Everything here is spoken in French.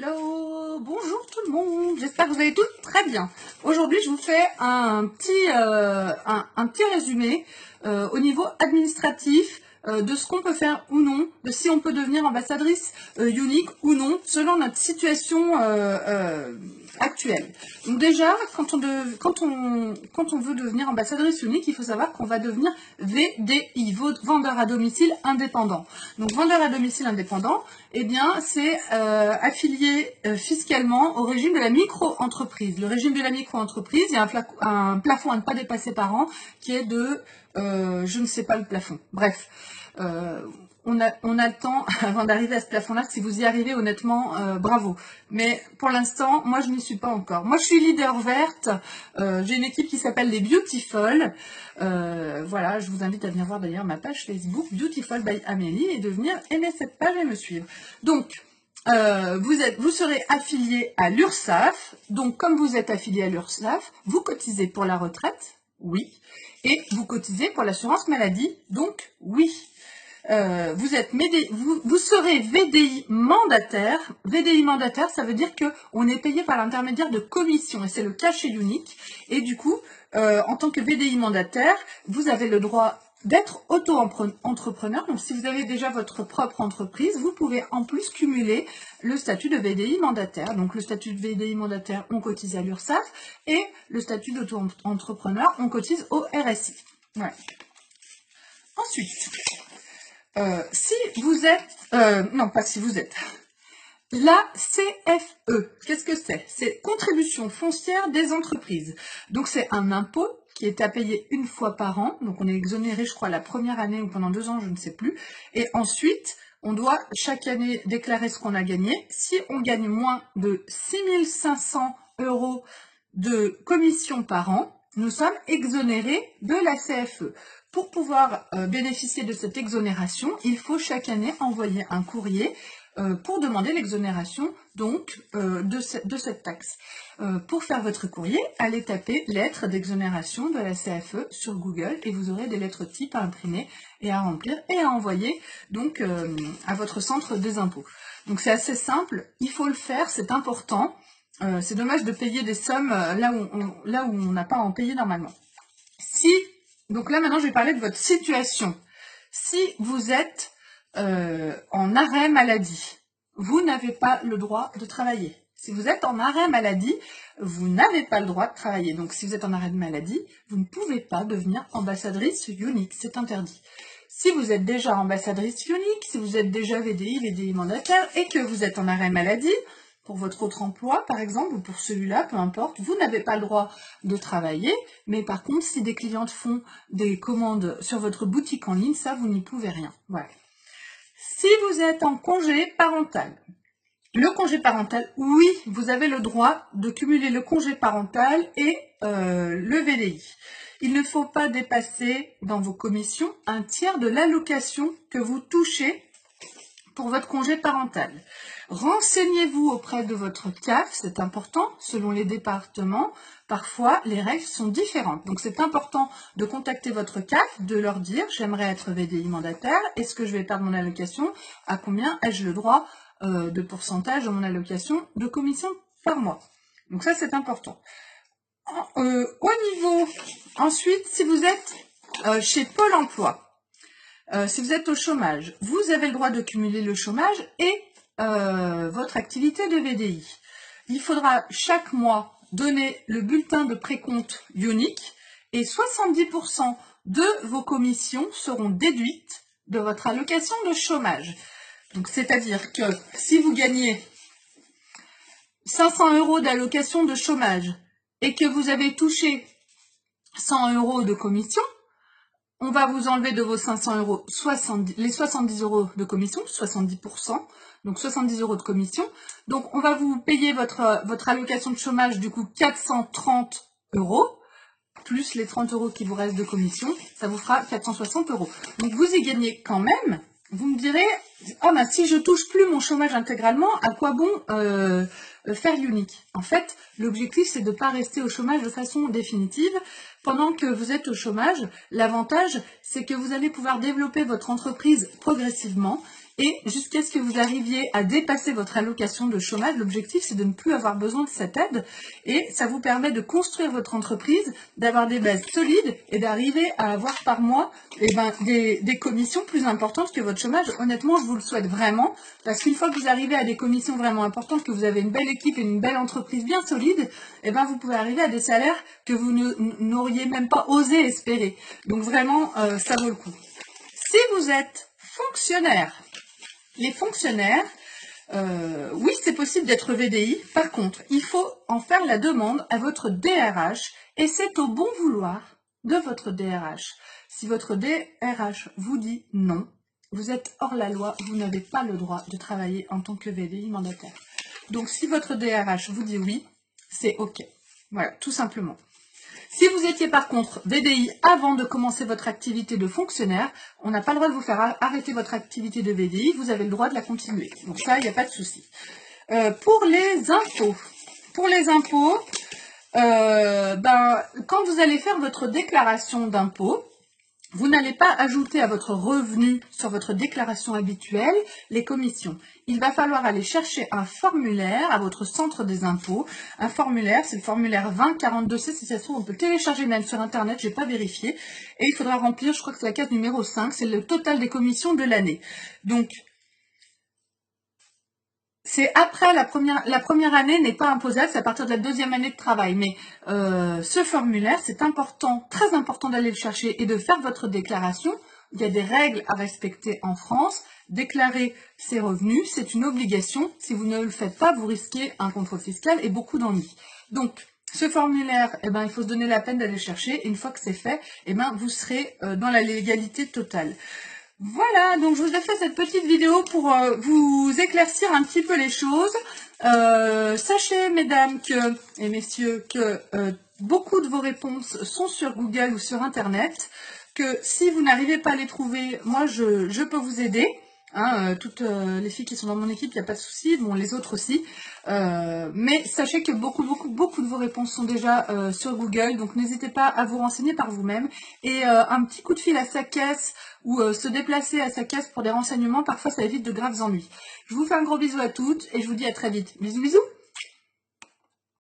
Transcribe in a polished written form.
Hello, bonjour tout le monde, j'espère que vous allez tous très bien. Aujourd'hui je vous fais un petit résumé au niveau administratif de ce qu'on peut faire ou non, de si on peut devenir ambassadrice unique ou non, selon notre situation actuelle. Donc déjà, quand on veut devenir ambassadrice unique, il faut savoir qu'on va devenir VDI, vendeur à domicile indépendant. Donc vendeur à domicile indépendant, eh bien c'est affilié fiscalement au régime de la micro-entreprise. Le régime de la micro-entreprise, il y a un plafond à ne pas dépasser par an qui est de, je ne sais pas le plafond. Bref, on a le temps avant d'arriver à ce plafond-là. Si vous y arrivez, honnêtement, bravo. Mais pour l'instant, moi, je n'y suis pas encore. Moi, je suis leader verte. J'ai une équipe qui s'appelle les Beautiful. Voilà, je vous invite à venir voir d'ailleurs ma page Facebook Beautiful by Amélie et de venir aimer cette page et me suivre. Donc, vous serez affilié à l'URSSAF. Donc, comme vous êtes affilié à l'URSSAF, vous cotisez pour la retraite, oui, et vous cotisez pour l'assurance maladie, donc oui. Vous serez VDI mandataire. VDI mandataire, ça veut dire qu'on est payé par l'intermédiaire de commissions, et c'est le cas chez Unique. Et du coup, en tant que VDI mandataire, vous avez le droit d'être auto-entrepreneur. Donc, si vous avez déjà votre propre entreprise, vous pouvez en plus cumuler le statut de VDI mandataire. Donc, le statut de VDI mandataire, on cotise à l'URSSAF, et le statut d'auto-entrepreneur, on cotise au RSI. Ouais. Ensuite, si vous êtes, non pas si vous êtes, la CFE, qu'est-ce que c'est? C'est contribution foncière des entreprises. Donc c'est un impôt qui est à payer une fois par an. Donc on est exonéré, je crois, la première année ou pendant 2 ans, je ne sais plus. Et ensuite, on doit chaque année déclarer ce qu'on a gagné. Si on gagne moins de 6 500 € de commission par an, nous sommes exonérés de la CFE. Pour pouvoir bénéficier de cette exonération, il faut chaque année envoyer un courrier pour demander l'exonération donc de cette taxe. Pour faire votre courrier, allez taper lettre d'exonération de la CFE sur Google et vous aurez des lettres types à imprimer et à remplir et à envoyer donc à votre centre des impôts. Donc c'est assez simple, il faut le faire, c'est important. C'est dommage de payer des sommes là où on n'a pas à en payer normalement. Donc là, maintenant, je vais parler de votre situation. Si vous êtes en arrêt maladie, vous n'avez pas le droit de travailler. Si vous êtes en arrêt maladie, vous n'avez pas le droit de travailler. Donc, si vous êtes en arrêt de maladie, vous ne pouvez pas devenir ambassadrice unique. C'est interdit. Si vous êtes déjà ambassadrice unique, si vous êtes déjà VDI mandataire et que vous êtes en arrêt maladie, pour votre autre emploi, par exemple, ou pour celui-là, peu importe, vous n'avez pas le droit de travailler, mais par contre, si des clientes font des commandes sur votre boutique en ligne, ça, vous n'y pouvez rien. Voilà. Si vous êtes en congé parental, le congé parental, oui, vous avez le droit de cumuler le congé parental et le VDI. Il ne faut pas dépasser dans vos commissions un tiers de l'allocation que vous touchez pour votre congé parental. Renseignez-vous auprès de votre CAF, c'est important, selon les départements, parfois les règles sont différentes. Donc c'est important de contacter votre CAF, de leur dire j'aimerais être VDI mandataire, est-ce que je vais perdre mon allocation, à combien ai-je le droit de pourcentage de mon allocation de commission par mois. Donc ça c'est important. Au niveau, ensuite, si vous êtes chez Pôle emploi, si vous êtes au chômage, vous avez le droit de cumuler le chômage et votre activité de VDI. Il faudra chaque mois donner le bulletin de précompte unique et 70% de vos commissions seront déduites de votre allocation de chômage. Donc c'est-à-dire que si vous gagnez 500 € d'allocation de chômage et que vous avez touché 100 € de commission, on va vous enlever de vos 500 € les 70 € de commission, 70%, donc 70 € de commission. Donc, on va vous payer votre allocation de chômage, du coup, 430 €, plus les 30 € qui vous restent de commission, ça vous fera 460 €. Donc, vous y gagnez quand même. Vous me direz, oh, ben, si je touche plus mon chômage intégralement, à quoi bon faire unique? En fait, l'objectif, c'est de ne pas rester au chômage de façon définitive. Pendant que vous êtes au chômage, l'avantage, c'est que vous allez pouvoir développer votre entreprise progressivement et jusqu'à ce que vous arriviez à dépasser votre allocation de chômage. L'objectif, c'est de ne plus avoir besoin de cette aide et ça vous permet de construire votre entreprise, d'avoir des bases solides et d'arriver à avoir par mois des commissions plus importantes que votre chômage. Honnêtement, je vous le souhaite vraiment parce qu'une fois que vous arrivez à des commissions vraiment importantes, que vous avez une belle équipe et une belle entreprise bien solide, vous pouvez arriver à des salaires que vous n'auriez même pas osé espérer. Donc vraiment, ça vaut le coup. Si vous êtes fonctionnaire, les fonctionnaires, oui, c'est possible d'être VDI. Par contre, il faut en faire la demande à votre DRH et c'est au bon vouloir de votre DRH. Si votre DRH vous dit non, vous êtes hors la loi, vous n'avez pas le droit de travailler en tant que VDI mandataire. Donc, si votre DRH vous dit oui, c'est OK. Voilà, tout simplement. Si vous étiez par contre VDI avant de commencer votre activité de fonctionnaire, on n'a pas le droit de vous faire arrêter votre activité de VDI, vous avez le droit de la continuer. Donc ça, il n'y a pas de souci. Pour les impôts, quand vous allez faire votre déclaration d'impôt, vous n'allez pas ajouter à votre revenu sur votre déclaration habituelle les commissions. Il va falloir aller chercher un formulaire à votre centre des impôts. Un formulaire, c'est le formulaire 2042C. Si ça se trouve, on peut le télécharger même sur Internet, je n'ai pas vérifié. Et il faudra remplir, je crois que c'est la case numéro 5, c'est le total des commissions de l'année. Donc, c'est après la première année n'est pas imposable, c'est à partir de la deuxième année de travail. Mais ce formulaire, c'est important, très important d'aller le chercher et de faire votre déclaration. Il y a des règles à respecter en France. Déclarer ses revenus, c'est une obligation. Si vous ne le faites pas, vous risquez un contrôle fiscal et beaucoup d'ennuis. Donc, ce formulaire, il faut se donner la peine d'aller le chercher. Et une fois que c'est fait, vous serez dans la légalité totale. Voilà, donc je vous ai fait cette petite vidéo pour vous éclaircir un petit peu les choses. Sachez, mesdames et messieurs, que beaucoup de vos réponses sont sur Google ou sur Internet, que si vous n'arrivez pas à les trouver, moi je peux vous aider. Toutes les filles qui sont dans mon équipe, il n'y a pas de souci, bon les autres aussi. Mais sachez que beaucoup de vos réponses sont déjà sur Google, donc n'hésitez pas à vous renseigner par vous-même. Et un petit coup de fil à sa caisse ou se déplacer à sa caisse pour des renseignements, parfois ça évite de graves ennuis. Je vous fais un gros bisou à toutes et je vous dis à très vite. Bisous bisous.